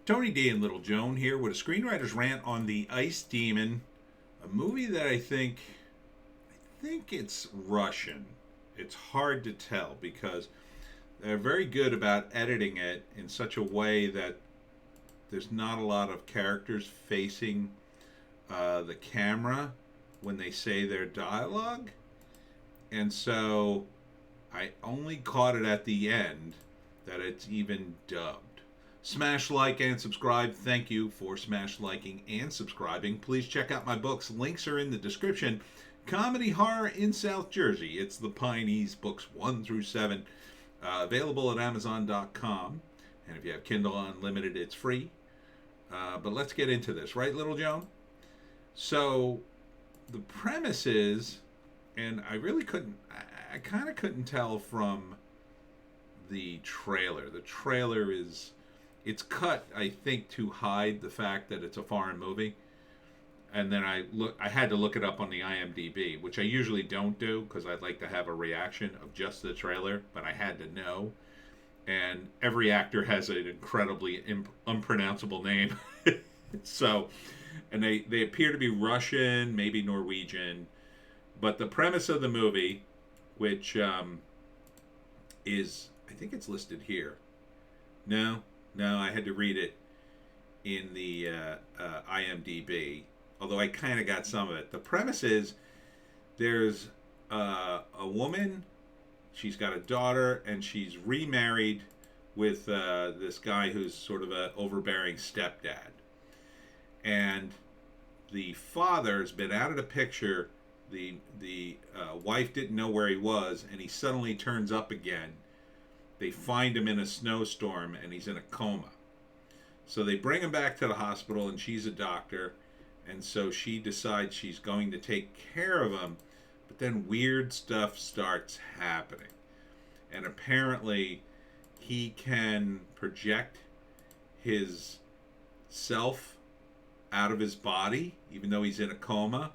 Tony D and Little Joan here with a screenwriter's rant on The Ice Demon, a movie that I think it's Russian. It's hard to tell because they're very good about editing it in such a way that there's not a lot of characters facing the camera when they say their dialogue. And so I only caught it at the end that it's even dubbed. Smash like and subscribe. Thank you for smash liking and subscribing. Please check out my books. Links are in the description. Comedy Horror in South Jersey. It's the Pineys, books 1 through 7. Available at Amazon.com. And if you have Kindle Unlimited, it's free. But let's get into this, right, Little Joan? So the premise is, and I really couldn't, I kind of couldn't tell from the trailer. The trailer is, it's cut, I think, to hide the fact that it's a foreign movie. And then I had to look it up on the IMDb, which I usually don't do because I'd like to have a reaction of just the trailer, but I had to know. And every actor has an incredibly unpronounceable name. So, and they appear to be Russian, maybe Norwegian. But the premise of the movie, which is, I think it's listed here. No, I had to read it in the IMDb, although I kind of got some of it. The premise is there's a woman, she's got a daughter, and she's remarried with this guy who's sort of an overbearing stepdad. And the father's been out of the picture. The wife didn't know where he was, and he suddenly turns up again. They find him in a snowstorm, and he's in a coma. So they bring him back to the hospital, and she's a doctor, and so she decides she's going to take care of him, but then weird stuff starts happening. And apparently he can project his self out of his body, even though he's in a coma.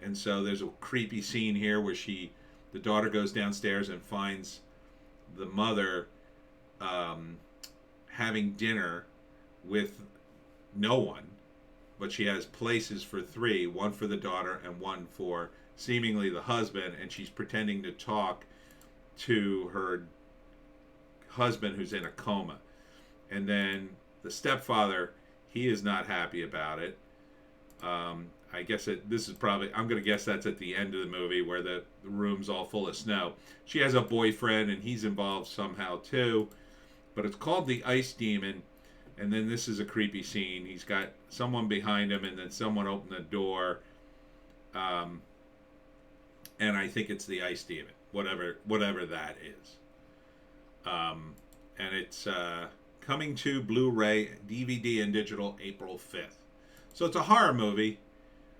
And so there's a creepy scene here where the daughter goes downstairs and finds the mother having dinner with no one, but she has places for 3, one for the daughter and one for seemingly the husband, and she's pretending to talk to her husband who's in a coma. And then the stepfather, he is not happy about it. I guess this is probably, I'm going to guess that's at the end of the movie where the room's all full of snow. She has a boyfriend and he's involved somehow too. But it's called The Ice Demon. And then this is a creepy scene. He's got someone behind him and then someone opened the door. And I think it's The Ice Demon, whatever that is. And it's coming to Blu-ray, DVD, and digital April 5th. So it's a horror movie.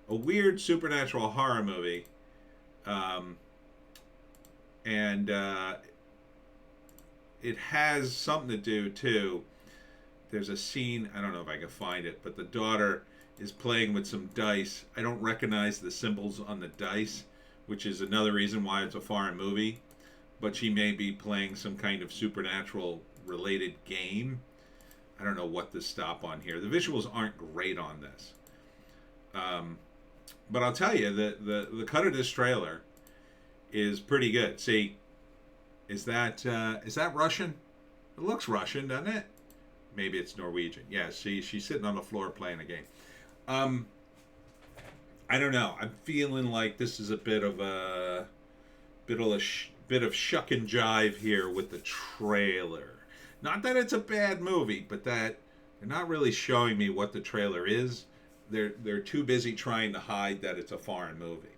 A weird supernatural horror movie. And it has something to do, too. There's a scene, I don't know if I can find it, but the daughter is playing with some dice. I don't recognize the symbols on the dice, which is another reason why it's a foreign movie. But she may be playing some kind of supernatural related game. I don't know what to stop on here. The visuals aren't great on this. But I'll tell you, the cut of this trailer is pretty good. See, is that Russian? It looks Russian, doesn't it? Maybe it's Norwegian. Yeah, see, she's sitting on the floor playing a game. I don't know. I'm feeling like this is a bit of shuck and jive here with the trailer. Not that it's a bad movie, but that they're not really showing me what the trailer is. They're too busy trying to hide that it's a foreign movie.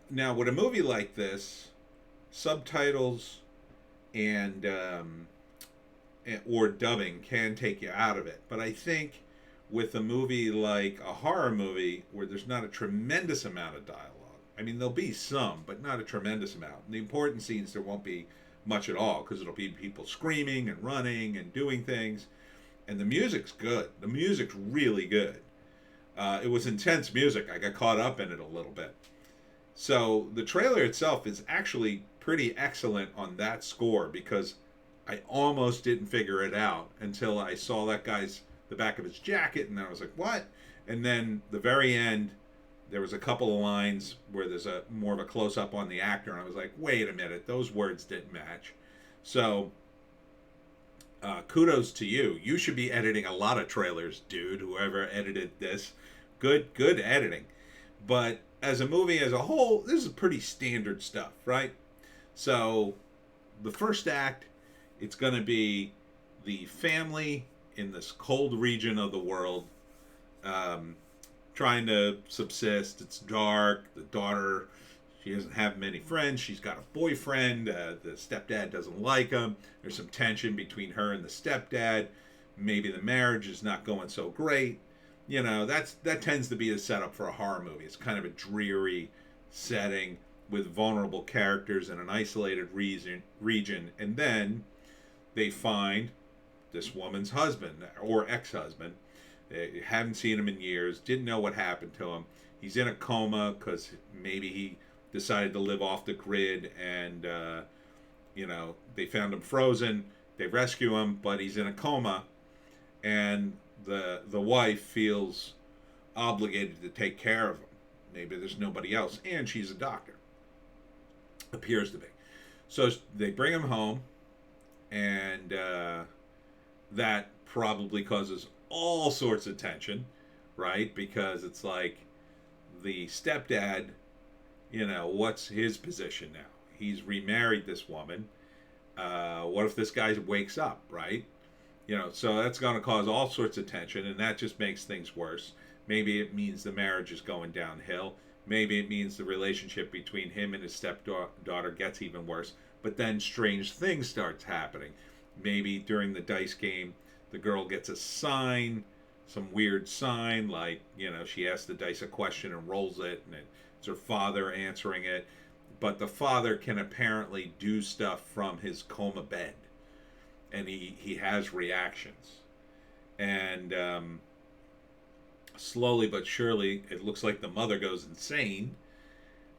Now, with a movie like this, subtitles and or dubbing can take you out of it. But I think with a movie like a horror movie where there's not a tremendous amount of dialogue, I mean, there'll be some, but not a tremendous amount. In the important scenes, there won't be much at all because it'll be people screaming and running and doing things. And the music's good. The music's really good. It was intense music. I got caught up in it a little bit. So the trailer itself is actually pretty excellent on that score because I almost didn't figure it out until I saw the back of his jacket, and I was like, what? And then the very end, there was a couple of lines where there's a more of a close up on the actor, and I was like, wait a minute, those words didn't match. So kudos to you. You should be editing a lot of trailers, dude. Whoever edited this, good editing. But as a movie as a whole, this is pretty standard stuff, right? So the first act, it's going to be the family in this cold region of the world, um, trying to subsist. It's dark. The daughter, she doesn't have many friends. She's got a boyfriend. The stepdad doesn't like him. There's some tension between her and the stepdad. Maybe the marriage is not going so great. That tends to be the setup for a horror movie. It's kind of a dreary setting with vulnerable characters in an isolated region, and then they find this woman's husband or ex-husband. They haven't seen him in years, didn't know what happened to him. He's in a coma because maybe he decided to live off the grid, and they found him frozen. They rescue him, but he's in a coma, and the wife feels obligated to take care of him. Maybe there's nobody else, and she's a doctor. Appears to be. So they bring him home, and that probably causes all sorts of tension, right? Because it's like the stepdad, what's his position now? He's remarried this woman. What if this guy wakes up, right? So that's going to cause all sorts of tension, and that just makes things worse. Maybe it means the marriage is going downhill. Maybe it means the relationship between him and his stepdaughter gets even worse. But then strange things starts happening. Maybe during the dice game, the girl gets a sign, some weird sign, like, she asks the dice a question and rolls it, and it's her father answering it. But the father can apparently do stuff from his coma bed, and he has reactions. And slowly but surely, it looks like the mother goes insane,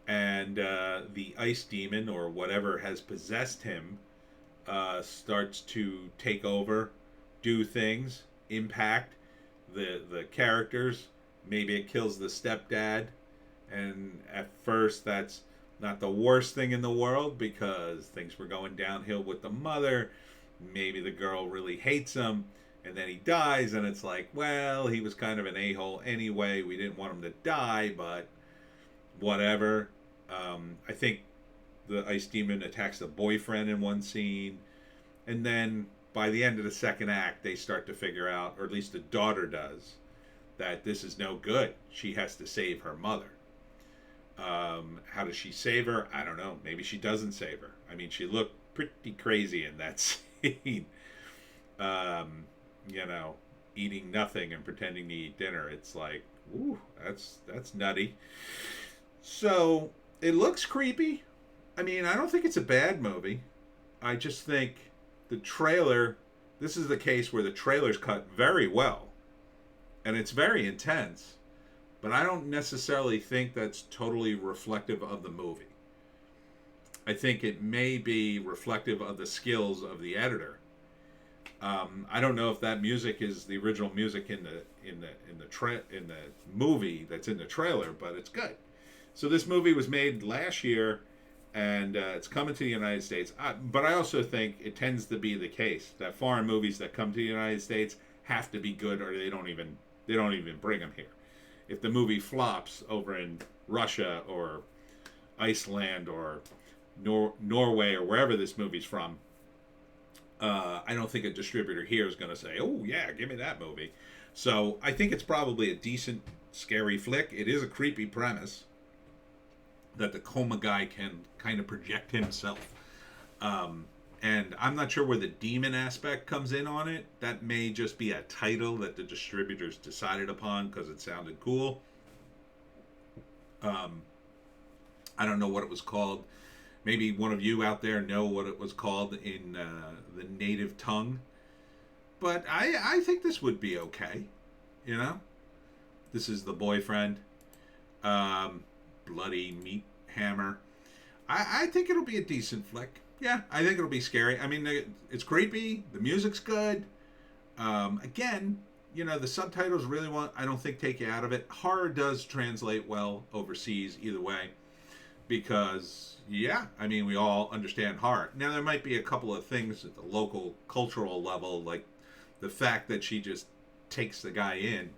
and the ice demon or whatever has possessed him starts to take over, do things, impact the characters. Maybe it kills the stepdad, and at first that's not the worst thing in the world because things were going downhill with the mother. Maybe the girl really hates him, and then he dies, and it's like, well, he was kind of an a-hole anyway. We didn't want him to die, but whatever. I think the ice demon attacks the boyfriend in one scene, and then by the end of the second act, they start to figure out, or at least the daughter does, that this is no good. She has to save her mother. How does she save her? I don't know. Maybe she doesn't save her. I mean, she looked pretty crazy in that scene. Eating nothing and pretending to eat dinner. It's like, ooh, that's nutty. So it looks creepy. I mean, I don't think it's a bad movie. I just think the trailer, this is the case where the trailer's cut very well, and it's very intense, but I don't necessarily think that's totally reflective of the movie. I think it may be reflective of the skills of the editor. I don't know if that music is the original music in the movie that's in the trailer, but it's good. So this movie was made last year, and it's coming to the United States. But I also think it tends to be the case that foreign movies that come to the United States have to be good, or they don't even bring them here. If the movie flops over in Russia or Iceland or Norway or wherever this movie's from, I don't think a distributor here is going to say, oh, yeah, give me that movie. So I think it's probably a decent, scary flick. It is a creepy premise that the coma guy can kind of project himself. And I'm not sure where the demon aspect comes in on it. That may just be a title that the distributors decided upon because it sounded cool. I don't know what it was called. Maybe one of you out there know what it was called in the native tongue. But I think this would be okay. This is the boyfriend. Bloody meat hammer. I think it'll be a decent flick. Yeah, I think it'll be scary. I mean, it's creepy. The music's good. Again, the subtitles really I don't think, take you out of it. Horror does translate well overseas either way because, yeah, I mean, we all understand horror. Now, there might be a couple of things at the local cultural level, like the fact that she just takes the guy in,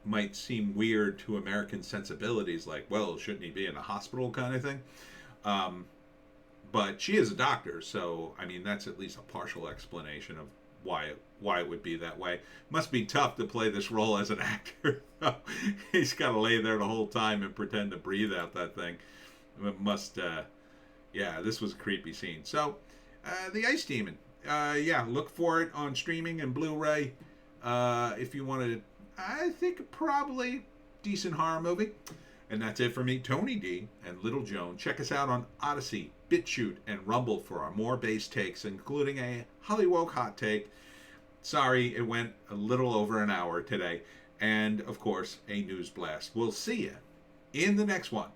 might seem weird to American sensibilities, like, well, shouldn't he be in a hospital kind of thing? But she is a doctor, so, I mean, that's at least a partial explanation of why it would be that way. Must be tough to play this role as an actor. He's got to lay there the whole time and pretend to breathe out that thing. It must, yeah, this was a creepy scene. So, The Ice Demon. Yeah, look for it on streaming and Blu-ray. If you want to, I think probably decent horror movie. And that's it for me, Tony D and Little Joan. Check us out on Odysee, Bitchute, and Rumble for our more base takes, including a Hollywoke hot take. Sorry, it went a little over an hour today. And, of course, a news blast. We'll see you in the next one.